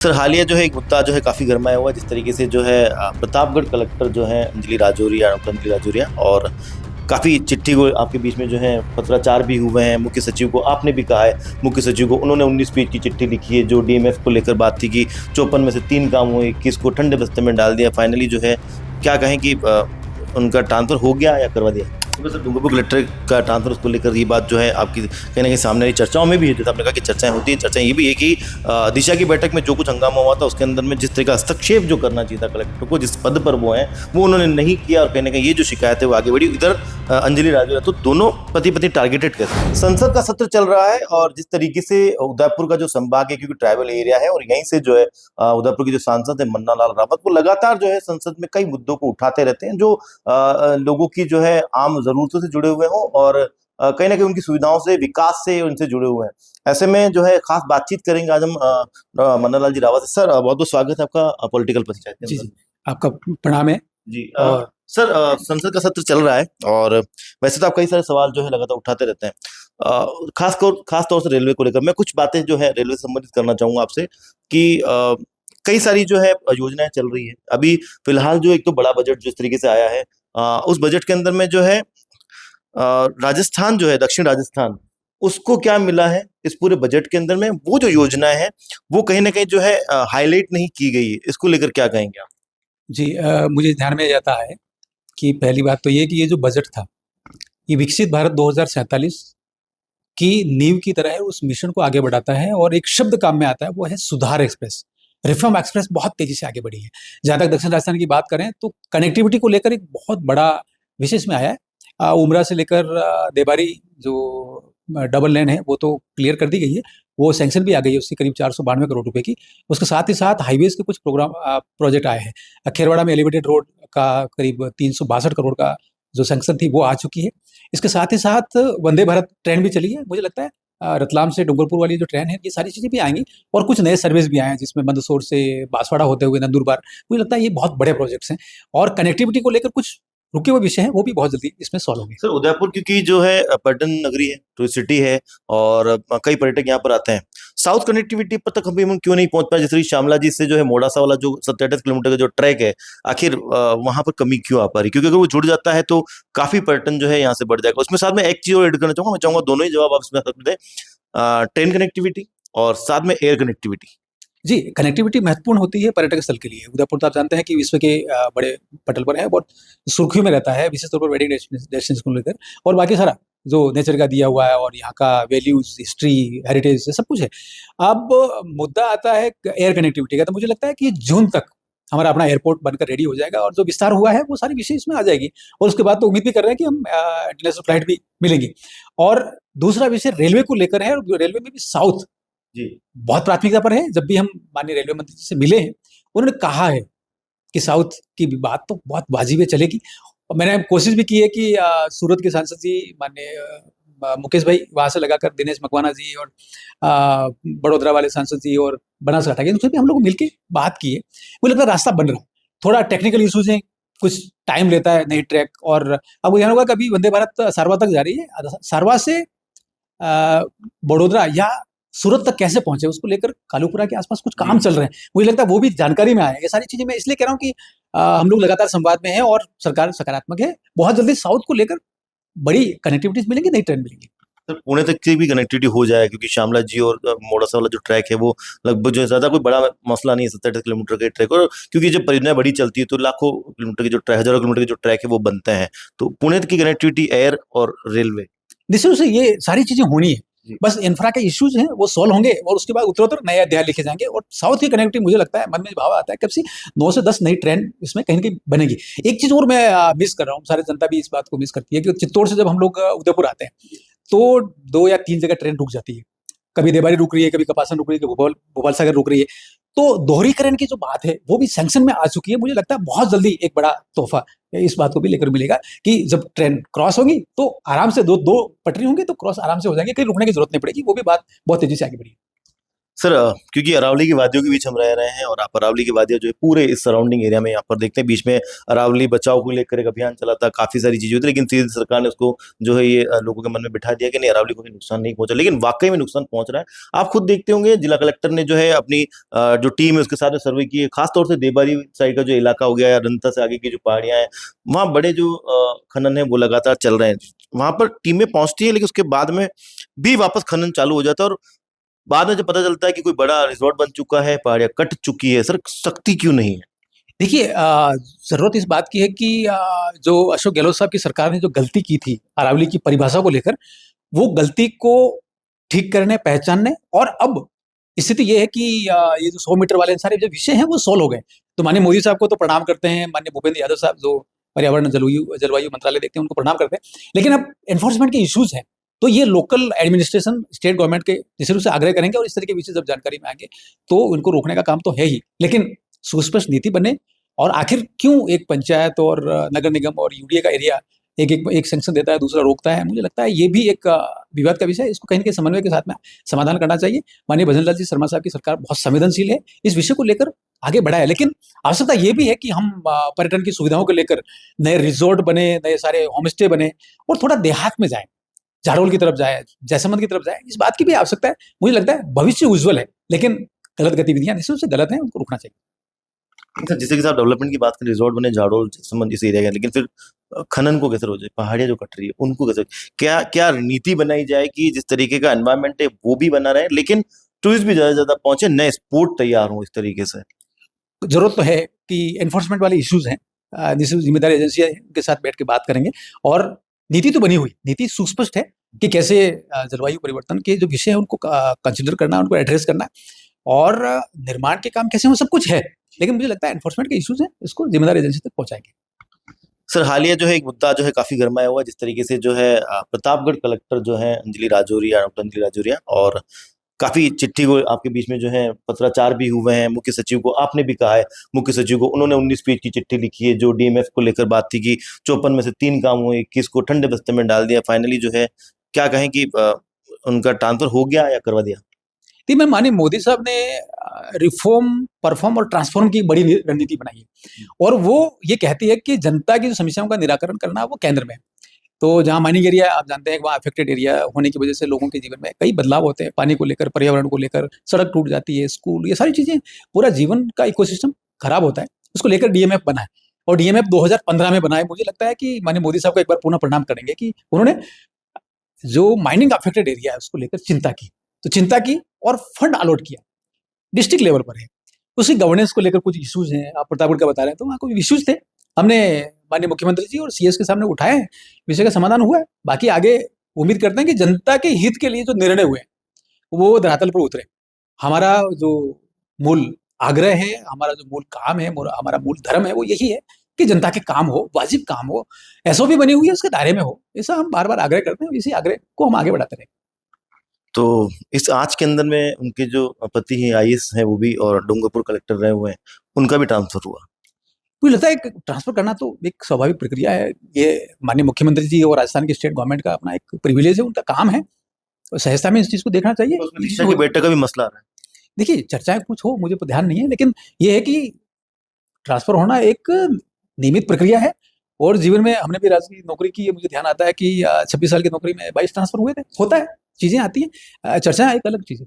Sir हालिया जो है एक मुद्दा जो है काफ़ी गरमाया हुआ है, जिस तरीके से जो है प्रतापगढ़ कलेक्टर जो है अंजलि राजौरिया और काफ़ी चिट्ठी को आपके बीच में जो है पत्राचार भी हुए हैं। मुख्य सचिव को आपने भी कहा है, मुख्य सचिव को उन्होंने 19 पेज की चिट्ठी लिखी है जो डीएमएफ को लेकर बात थी कि 54 में से 3 काम हुए, 21 को ठंडे बस्ते में डाल दिया। फाइनली जो है क्या कहें कि उनका ट्रांसफ़र हो गया या करवा दिया? सर डूंगरपुर कलेक्टर का ट्रांसफर उसको लेकर ये बात जो है आपकी कहीं ना कहीं सामने आई, चर्चाओं में भी है। जैसे आपने कहा कि चर्चाएं होती हैं, चर्चाएं ये भी है कि दिशा की बैठक में जो कुछ हंगामा हुआ था उसके अंदर में जिस तरह का हस्तक्षेप जो करना चाहिए था कलेक्टर को, जिस पद पर वो हैं वो उन्होंने नहीं किया, और कहीं ना कहीं ये जो शिकायत है वो आगे बढ़ी। इधर अंजलि राजौरिया, तो दोनों पति पत्नी टारगेटेड कैसे? संसद का सत्र चल रहा है और जिस तरीके से उदयपुर का जो संभाग है, क्योंकि ट्राइबल एरिया है और यहीं से जो है उदयपुर के जो सांसद है मन्ना लाल रावत, वो लगातार जो है संसद में कई मुद्दों को उठाते रहते हैं जो लोगों की जो है आम जरूरतों से जुड़े हुए हों और कहीं ना कहीं उनकी सुविधाओं से, विकास से उनसे जुड़े हुए हैं। ऐसे में जो है खास बातचीत करेंगे आज हम मन्ना लाल जी रावत से। सर बहुत बहुत स्वागत है आपका पॉलिटिकल पंचायत के जी अंदर। जी, आपका प्रणाम है। जी और सर संसद का सत्र चल रहा है और वैसे तो आप कई सारे सवाल जो है लगातार उठाते रहते हैं, खास तौर से रेलवे को लेकर मैं कुछ बातें जो है रेलवे से संबंधित करना चाहूंगा आपसे कि कई सारी जो है योजनाएं चल रही है। अभी फिलहाल जो एक तो बड़ा बजट जिस तरीके से आया है, उस बजट के अंदर में जो है राजस्थान जो है, दक्षिण राजस्थान, उसको क्या मिला है इस पूरे बजट के अंदर में? वो जो योजनाएं हैं वो कहीं ना कहीं जो है हाईलाइट नहीं की गई है, इसको लेकर क्या कहेंगे आप? जी, मुझे ध्यान में आता है कि पहली बात तो ये कि ये जो बजट था, ये विकसित भारत 2047 की नींव की तरह है, उस मिशन को आगे बढ़ाता है। और एक शब्द काम में आता है, वो है सुधार एक्सप्रेस। रिफॉर्म एक्सप्रेस बहुत तेजी से आगे बढ़ी है। जहाँ तक दक्षिण राजस्थान की बात करें तो कनेक्टिविटी को लेकर एक बहुत बड़ा विशेष में आया है। उमरा से लेकर देबारी जो डबल लेन है वो तो क्लियर कर दी गई है, वो सैंक्शन भी आ गई है उसकी, करीब 492 करोड़ रुपए की। उसके साथ ही साथ हाईवेज के कुछ प्रोजेक्ट आए हैं। खेरवाड़ा में एलिवेटेड रोड का करीब 362 करोड़ का जो सैंक्शन थी वो आ चुकी है। इसके साथ ही साथ वंदे भारत ट्रेन भी चली है। मुझे लगता है रतलाम से डूंगरपुर वाली जो ट्रेन है, ये सारी चीज़ें भी आएंगी। और कुछ नए सर्विस भी आए हैं, जिसमें मंदसौर से बांसवाड़ा होते हुए नंदुरबार। मुझे लगता है ये बहुत बड़े प्रोजेक्ट्स हैं और कनेक्टिविटी को लेकर कुछ रुके हुए विषय हैं, वो भी बहुत जल्दी इसमें सॉल्व होंगे। सर उदयपुर क्योंकि जो है पर्यटन नगरी है, टूरिस्ट सिटी है और कई पर्यटक यहाँ पर आते हैं। साउथ कनेक्टिविटी पर तक अभी हम क्यों नहीं पहुंच पाए? जैसे शामला जी से जो है मोड़ासा वाला जो 37 किलोमीटर का जो ट्रैक है, आखिर वहां पर कमी क्यों आ पा रही? क्योंकि अगर वो जुड़ जाता है तो काफी पर्यटन जो है यहाँ से बढ़ जाएगा। उसमें साथ में एक चीज और एड करना चाहूंगा, मैं चाहूंगा दोनों ही जवाब आप इसमें साथ में दें, ट्रेन कनेक्टिविटी और साथ में एयर कनेक्टिविटी। जी, कनेक्टिविटी महत्वपूर्ण होती है पर्यटक स्थल के लिए। उदयपुर तो आप जानते हैं कि विश्व के बड़े पटल पर है, बहुत सुर्खियों में रहता है, विशेष तौर पर वेडिंग डेस्टिनेशन को लेकर। और बाकी सारा जो नेचर का दिया हुआ है और यहाँ का वैल्यूज, हिस्ट्री, हेरिटेज सब कुछ है। अब मुद्दा आता है एयर कनेक्टिविटी का, तो मुझे लगता है कि जून तक हमारा अपना एयरपोर्ट बनकर रेडी हो जाएगा और जो विस्तार हुआ है वो सारी विषय इसमें आ जाएगी। और उसके बाद तो उम्मीद भी कर रहे हैं कि हम इंटरनेशनल फ्लाइट भी मिलेंगी। और दूसरा विषय रेलवे को लेकर है, और रेलवे में भी साउथ जी बहुत प्राथमिकता पर है। जब भी हम माननीय रेलवे मंत्री जी से मिले हैं, उन्होंने कहा है कि साउथ की भी बात तो बहुत वाजिब चलेगी। और मैंने कोशिश भी की है कि सूरत के सांसद जी माननीय मुकेश भाई, वहां से लगाकर दिनेश मकवाना जी और बड़ोदरा वाले सांसद जी और बनासकाठा के, उनसे भी हम लोग मिलकर बात की है। मुझे लगता है रास्ता बन रहा है। थोड़ा टेक्निकल इश्यूज हैं, कुछ टाइम लेता है नई ट्रैक। और अब ध्यान होगा कभी वंदे भारत सारवा तक जा रही है, सारवा से बड़ोदरा या सूरत तक कैसे पहुंचे, उसको लेकर कालूपुरा के आसपास कुछ काम चल रहे हैं। मुझे लगता है वो भी जानकारी में आए। ये सारी चीजें मैं इसलिए कह रहा हूँ कि हम लोग लगातार संवाद में हैं और सरकार सकारात्मक है। बहुत जल्दी साउथ को लेकर बड़ी कनेक्टिविटीज मिलेंगी, नई ट्रेन मिलेंगी। सर पुणे तक की भी कनेक्टिविटी हो जाए, क्योंकि श्यामला जी और मोड़ासा वाला जो ट्रैक है वो लगभग जो है ज्यादा कोई बड़ा मसला नहीं है, 37 किलोमीटर का ट्रैक। और क्योंकि जब परियोजना बड़ी चलती है तो लाखों किलोमीटर की जो ट्रैक, हजारों किलोमीटर की जो ट्रैक है वो बनते हैं। तो पुणे तक की कनेक्टिविटी एयर और रेलवे, निश्चित रूप से ये सारी चीजें होनी है। जी बस इंफ्रा के इश्यूज हैं, वो सॉल्व होंगे और उसके बाद उत्तरोत्तर नए अध्याय लिखे जाएंगे। और साउथ की कनेक्टिविटी, मुझे लगता है, मन में भाव आता है कब से 9 से 10 नई ट्रेन इसमें कहीं ना कहीं बनेगी। एक चीज और मैं मिस कर रहा हूँ, सारी जनता भी इस बात को मिस करती है कि चित्तौड़ से जब हम लोग उदयपुर आते हैं तो 2 या 3 जगह ट्रेन रुक जाती है। कभी देबारी रुक रही है, कभी कपासन रुक रही है, कभी भोपाल भोपाल सागर रुक रही है। तो दोहरीकरण की जो बात है वो भी सैंक्शन में आ चुकी है। मुझे लगता है बहुत जल्दी एक बड़ा तोहफा इस बात को भी लेकर मिलेगा कि जब ट्रेन क्रॉस होगी तो आराम से दो दो पटरी होंगी, तो क्रॉस आराम से हो जाएंगे, कहीं रुकने की जरूरत नहीं पड़ेगी। वो भी बात बहुत तेजी से आगे बढ़ी। सर क्योंकि अरावली की वादियों के बीच हम रह रहे हैं और आप अरावली की वादियां जो है पूरे इस सराउंडिंग एरिया में यहाँ पर देखते हैं, बीच में अरावली बचाओ को लेकर एक अभियान चला था, काफी सारी चीजें हुई थी, लेकिन सीधी सरकार ने उसको जो है ये लोगों के मन में बिठा दिया कि नहीं, अरावली को कोई नुकसान नहीं पहुंचा, लेकिन वाकई में नुकसान पहुंच रहा है। आप खुद देखते होंगे, जिला कलेक्टर ने जो है अपनी जो टीम है उसके साथ में सर्वे की है, खासतौर से देबारी साइड का जो इलाका हो गया या रंता से आगे की जो पहाड़ियां हैं, वहाँ बड़े जो खनन है वो लगातार चल रहे हैं। वहां पर टीमें पहुंचती है, लेकिन उसके बाद में भी वापस खनन चालू हो जाता है, और बाद में जब पता चलता है कि कोई बड़ा रिजॉर्ट बन चुका है, पहाड़ियां कट चुकी है, सर सख्ती क्यों नहीं है? देखिए, जरूरत इस बात की है कि जो अशोक गहलोत साहब की सरकार ने जो गलती की थी अरावली की परिभाषा को लेकर, वो गलती को ठीक करने, पहचानने, और अब स्थिति ये है कि ये जो 100 मीटर वाले सारे जो विषय हैं वो सोल्व हो गए। तो माननीय मोदी साहब को तो प्रणाम करते हैं, माननीय भूपेंद्र यादव साहब जो पर्यावरण जलवायु जलवायु मंत्रालय देखते हैं उनको प्रणाम करते हैं। लेकिन अब एनफोर्समेंट के इश्यूज हैं, तो ये लोकल एडमिनिस्ट्रेशन स्टेट गवर्नमेंट के निश्चित रूप से आग्रह करेंगे, और इस तरह के विषय जब जानकारी में आएंगे तो उनको रोकने का काम तो है ही, लेकिन सुस्पष्ट नीति बने। और आखिर क्यों एक पंचायत और नगर निगम और यूडीए का एरिया एक सैंक्शन देता है, दूसरा रोकता है? मुझे लगता है ये भी एक विवाद का विषय है, इसको कहीं न कहीं समन्वय के साथ में समाधान करना चाहिए। माननीय भजन लाल जी शर्मा साहब की सरकार बहुत संवेदनशील है, इस विषय को लेकर आगे बढ़ा है, लेकिन आवश्यकता ये भी है कि हम पर्यटन की सुविधाओं को लेकर नए रिज़ॉर्ट बने, नए सारे होम स्टे बने, और थोड़ा देहात में जाएँ, झाड़ोल की तरफ जाएँ, जैसलमेर की तरफ जाएँ, इस बात की भी आवश्यकता है। मुझे लगता है भविष्य उज्ज्वल है, लेकिन गलत गतिविधियाँ निश्चित रूप से गलत हैं, उनको रोकना चाहिए। सर जिस तरीके से आप डेवलपमेंट की बात करें, रिजॉर्ट बने झाड़ोल संबंध इस एरिया का, लेकिन फिर खनन को कैसे रोके, पहाड़ियां जो कट रही है उनको कैसे, क्या क्या नीति बनाई जाए कि जिस तरीके का एनवायरनमेंट है वो भी बना रहे, लेकिन टूरिस्ट भी ज्यादा से ज्यादा पहुंचे, नए स्पॉट तैयार हो इस तरीके से? जरूरत तो है कि एनफोर्समेंट वाले इश्यूज हैं, निश्चित जिम्मेदार एजेंसियां हैं, उनके साथ बैठ के बात करेंगे। और नीति तो बनी हुई, नीति सुस्पष्ट है कि कैसे जलवायु परिवर्तन के जो विषय है उनको कंसिडर करना, उनको एड्रेस करना, और निर्माण के काम कैसे हो, सब कुछ है, लेकिन मुझे लगता है एनफोर्समेंट के इश्यूज हैं, इसको जिम्मेदार एजेंसी तक पहुंचाएंगे। सर हालिया जो है एक मुद्दा जो है काफी गर्माया हुआ है, जिस तरीके से जो है प्रतापगढ़ कलेक्टर जो है अंजलि राजौरिया, डॉक्टर अंजलि राजौरिया, और काफी चिट्ठी को आपके बीच में जो है पत्राचार भी हुए हैं, मुख्य सचिव को आपने भी कहा है, मुख्य सचिव को उन्होंने 19 पेज की चिट्ठी लिखी है, जो डीएमएफ को लेकर बात थी कि 54 में से 3 काम हुए, 21 को ठंडे बस्ते में डाल दिया, फाइनली जो है क्या कहें कि उनका ट्रांसफर हो गया या करवा दिया? थी मैं माननीय मोदी साहब ने रिफॉर्म, परफॉर्म और ट्रांसफॉर्म की बड़ी रणनीति बनाई है, और वो ये कहती है कि जनता की जो समस्याओं का निराकरण करना वो केंद्र में है। तो जहाँ माइनिंग एरिया आप जानते हैं, वहाँ अफेक्टेड एरिया होने की वजह से लोगों के जीवन में कई बदलाव होते हैं, पानी को लेकर, पर्यावरण को लेकर, सड़क टूट जाती है, स्कूल, ये सारी चीजें, पूरा जीवन का इकोसिस्टम खराब होता है। उसको लेकर डीएमएफ बना है, और डीएमएफ 2015 में बना है। मुझे लगता है कि माननीय मोदी साहब को एक बार पुनः प्रणाम करेंगे कि उन्होंने जो माइनिंग अफेक्टेड एरिया है उसको लेकर चिंता की, तो चिंता की और फंड अलॉट किया, डिस्ट्रिक्ट लेवल पर है। उसकी गवर्नेंस को लेकर कुछ इश्यूज हैं, आप प्रतापगढ़ का बता रहे हैं, तो वहाँ कुछ इश्यूज थे, हमने माननीय मुख्यमंत्री जी और सीएस के सामने उठाए हैं, विषय का समाधान हुआ है। बाकी आगे उम्मीद करते हैं कि जनता के हित के लिए जो निर्णय हुए हैं वो धरातल पर उतरे। हमारा जो मूल आग्रह है, हमारा जो मूल काम है, हमारा मूल धर्म है, वो यही है कि जनता के काम हो, वाजिब काम हो, एसओपी बनी हुई है उसके दायरे में हो, ऐसा हम बार बार आग्रह करते हैं, इसी आग्रह को हम आगे बढ़ाते रहेंगे। तो इस आज के अंदर में उनके जो पति हैं आईएएस हैं वो भी, और डूंगरपुर कलेक्टर रहे हुए हैं, उनका भी ट्रांसफर हुआ। मुझे लगता है कि ट्रांसफर करना तो एक स्वाभाविक प्रक्रिया है, ये माननीय मुख्यमंत्री जी और राजस्थान की स्टेट गवर्नमेंट का अपना एक प्रिविलेज है, उनका काम है, और सहजता में इस चीज को देखना चाहिए। तो उसमें दिशा के बेटे का भी मसला आ रहा है। देखिए, चर्चाएं कुछ हो, मुझे तो ध्यान नहीं है, लेकिन ये है कि ट्रांसफर होना एक नियमित प्रक्रिया है, और जीवन में हमने भी राजनीतिक नौकरी की है, मुझे ध्यान आता है कि 26 साल की नौकरी में 22 ट्रांसफर हुए थे, होता है, चीजें आती हैं, चर्चाएं एक अलग चीज है।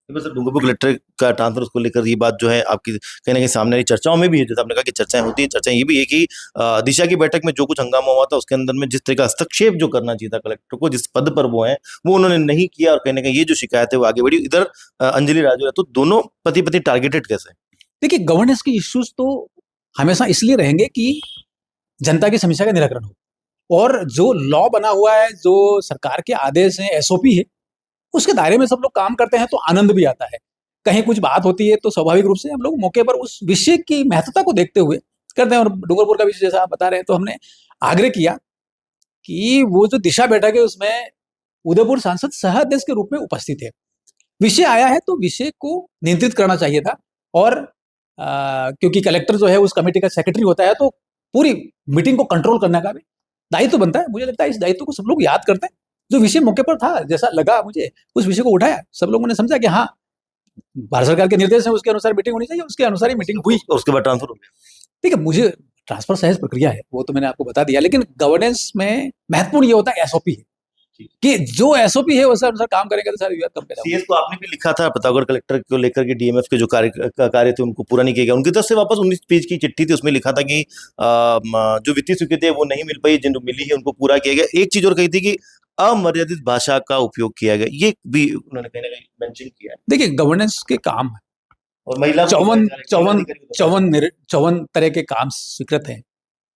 तो सर डूंगरपुर कलेक्टर का ट्रांसफर उसको लेकर ये बात जो है आपकी कहीं ना कहीं सामने आई, चर्चाओं में भी है, जैसे आपने कहा कि चर्चाएं होती है, चर्चाएं ये भी है कि दिशा की बैठक में जो कुछ हंगामा हुआ था उसके अंदर में जिस तरह का हस्तक्षेप जो करना चाहिए था कलेक्टर को, जिस पद पर वो है वो उन्होंने नहीं किया, और कहीं ना कहीं ये जो शिकायत है वो आगे बढ़ी। इधर अंजलि राजौरिया, तो दोनों पति पत्नी टारगेटेड कैसे? देखिए, गवर्नेंस के इश्यूज तो हमेशा इसलिए रहेंगे कि जनता की समस्या का निराकरण हो, और जो लॉ बना हुआ है, जो सरकार के आदेश हैं, एसओपी है, उसके दायरे में सब लोग काम करते हैं तो आनंद भी आता है। कहीं कुछ बात होती है तो स्वाभाविक रूप से हम लोग मौके पर उस विषय की महत्वता को देखते हुए करते हैं। और डूंगरपुर का विषय जैसा आप बता रहे हैं, तो हमने आग्रह किया कि वो जो दिशा बैठक है उसमें उदयपुर सांसद सह अध्यक्ष के रूप में उपस्थित है। विषय आया है तो विषय को नियंत्रित करना चाहिए था, और क्योंकि कलेक्टर जो है उस कमेटी का सेक्रेटरी होता है, तो पूरी मीटिंग को कंट्रोल करने का भी दायित्व बनता है। मुझे लगता है इस दायित्व को सब लोग याद करते हैं। जो विषय मौके पर था, जैसा लगा मुझे, उस विषय को उठाया, सब लोगों ने समझा कि हाँ, भारत सरकार के निर्देश है, उसके अनुसार मीटिंग होनी चाहिए, उसके अनुसार ही मीटिंग हुई। उसके बाद ट्रांसफर हो गया। ठीक है, मुझे ट्रांसफर सहज प्रक्रिया है, वो तो मैंने आपको बता दिया, लेकिन गवर्नेंस में महत्वपूर्ण ये होता है एसओपी है, कि जो एसओपी है उस अनुसार काम करेंगे तो सारे विवाद कम पैदा होंगे। सीएस को आपने भी लिखा था प्रतापगढ़ कलेक्टर को लेकर के डीएमएफ के जो कार्य थे उनको पूरा नहीं किया गया, उनकी तरफ से वापस 19 पेज की चिट्ठी थी, उसमें लिखा था कि जो वित्तीय स्वीकृति है वो नहीं मिल पाई, जिन मिली है उनको पूरा किया गया। एक चीज और कही थी कि अमर्यादित भाषा का उपयोग किया गया, ये भी उन्होंने कहीं ना कहीं मेंशन किया है। देखिए, गवर्नेंस के काम है, और महिला 54 तरह के काम स्वीकृत हैं,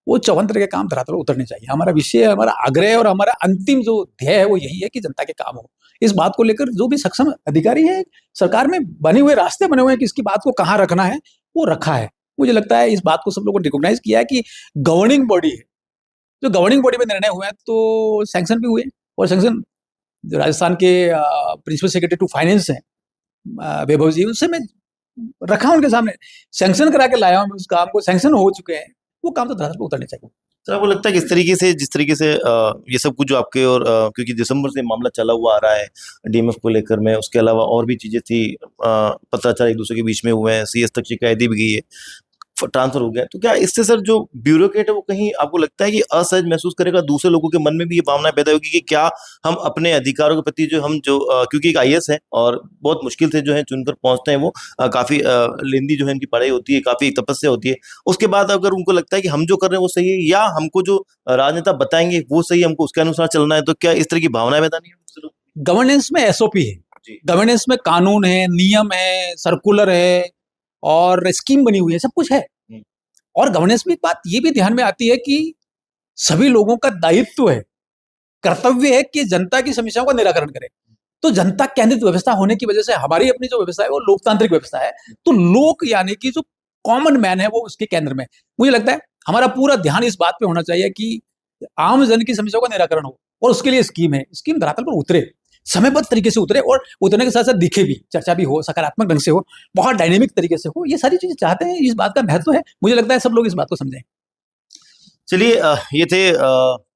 वो 54 तरह के काम धरातल पर उतरने चाहिए। हमारा विषय, हमारा आग्रह और हमारा अंतिम जो ध्येय है वो यही है कि जनता के काम हो। इस बात को लेकर जो भी सक्षम अधिकारी है, सरकार में बने हुए रास्ते बने हुए हैं कि इसकी बात को कहाँ रखना है, वो रखा है। मुझे लगता है इस बात को सब लोगों ने रिकॉग्नाइज किया है कि गवर्निंग बॉडी है, जो गवर्निंग बॉडी में निर्णय हुए हैं तो सैंक्शन भी हुए, और सैंक्शन जो राजस्थान के प्रिंसिपल सेक्रेटरी टू फाइनेंस हैं वैभव जी, उनसे मैं रखा उनके सामने, सैंक्शन करा के लाया हूं उस काम को, सैंक्शन हो चुके हैं, वो काम तो धरातल पर उतरने चाहिए। सर आपको लगता है कि जिस तरीके से ये सब कुछ जो आपके और क्योंकि दिसंबर से मामला चला हुआ आ रहा है डीएमएफ को लेकर में, उसके अलावा और भी चीजें थी, पत्राचार एक दूसरे के बीच में हुए हैं, सीएस तक शिकायत भी गई है, ट्रांसफर हो गया, तो क्या इससे सर जो ब्यूरोक्रेट है वो कहीं आपको लगता है कि असहज महसूस करेगा, दूसरे लोगों के मन में भी ये भावना पैदा होगी कि क्या हम अपने अधिकारों के प्रति जो हम जो क्योंकि एक आईएएस है और बहुत मुश्किल से जो है चुनकर पहुंचते हैं, वो काफी लेंदी जो है इनकी पढ़ाई होती है, काफी तपस्या होती है, उसके बाद अगर उनको लगता है कि हम जो कर रहे हैं वो सही है या हमको जो राजनेता बताएंगे वो सही है, हमको उसके अनुसार चलना है, तो क्या इस तरह की भावनाएं पैदा नहीं है? गवर्नेंस में एसओपी है, गवर्नेंस में कानून है, नियम है, सर्कुलर है और स्कीम बनी हुई है, सब कुछ है। और गवर्नेंस में एक बात ये भी ध्यान में आती है कि सभी लोगों का दायित्व है, कर्तव्य है कि जनता की समस्याओं का निराकरण करें। तो जनता केंद्रित व्यवस्था होने की वजह से हमारी अपनी जो व्यवस्था है वो लोकतांत्रिक व्यवस्था है, तो लोक यानी कि जो कॉमन मैन है वो उसके केंद्र में। मुझे लगता है हमारा पूरा ध्यान इस बात पे होना चाहिए कि आम जन की समस्याओं का निराकरण हो, और उसके लिए स्कीम है, स्कीम धरातल पर उतरे, समयबद्ध तरीके से उतरे, और उतरने के साथ साथ दिखे भी, चर्चा भी हो, सकारात्मक ढंग से हो, बहुत डायनेमिक तरीके से हो, ये सारी चीजें चाहते हैं, इस बात का महत्व है। मुझे लगता है सब लोग इस बात को समझें। चलिए ये थे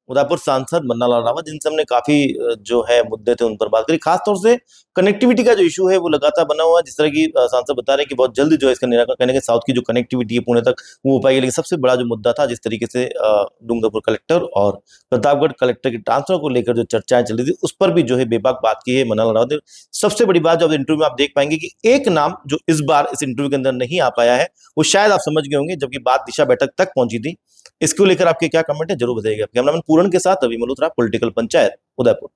उदयपुर सांसद मन्ना लाल रावत, जिनसे हमने काफी जो है मुद्दे थे उन पर बात करी, खासतौर से कनेक्टिविटी का जो इशू है वो लगातार बना हुआ है, जिस तरह की सांसद बता रहे हैं कि बहुत जल्द जो है इसका निराकरण कहने के साउथ की जो कनेक्टिविटी है पुणे तक वो हो पाएगी, लेकिन सबसे बड़ा जो मुद्दा था जिस तरीके से डूंगरपुर कलेक्टर और प्रतापगढ़ कलेक्टर की ट्रांसफर को लेकर जो चर्चाएं चल रही थी उस पर भी जो है बेबाक बात की है मन्ना लाल रावत ने। सबसे बड़ी बात जो इंटरव्यू में आप देख पाएंगे कि एक नाम जो इस बार इस इंटरव्यू के अंदर नहीं आ पाया है, वो शायद आप समझ गए होंगे, जबकि बात दिशा बैठक तक पहुंची थी। इसको लेकर आपके क्या कमेंट है जरूर बताइएगा। कैमरामैन पूरण के साथ रवि मल्होत्रा, पॉलिटिकल पंचायत, उदयपुर।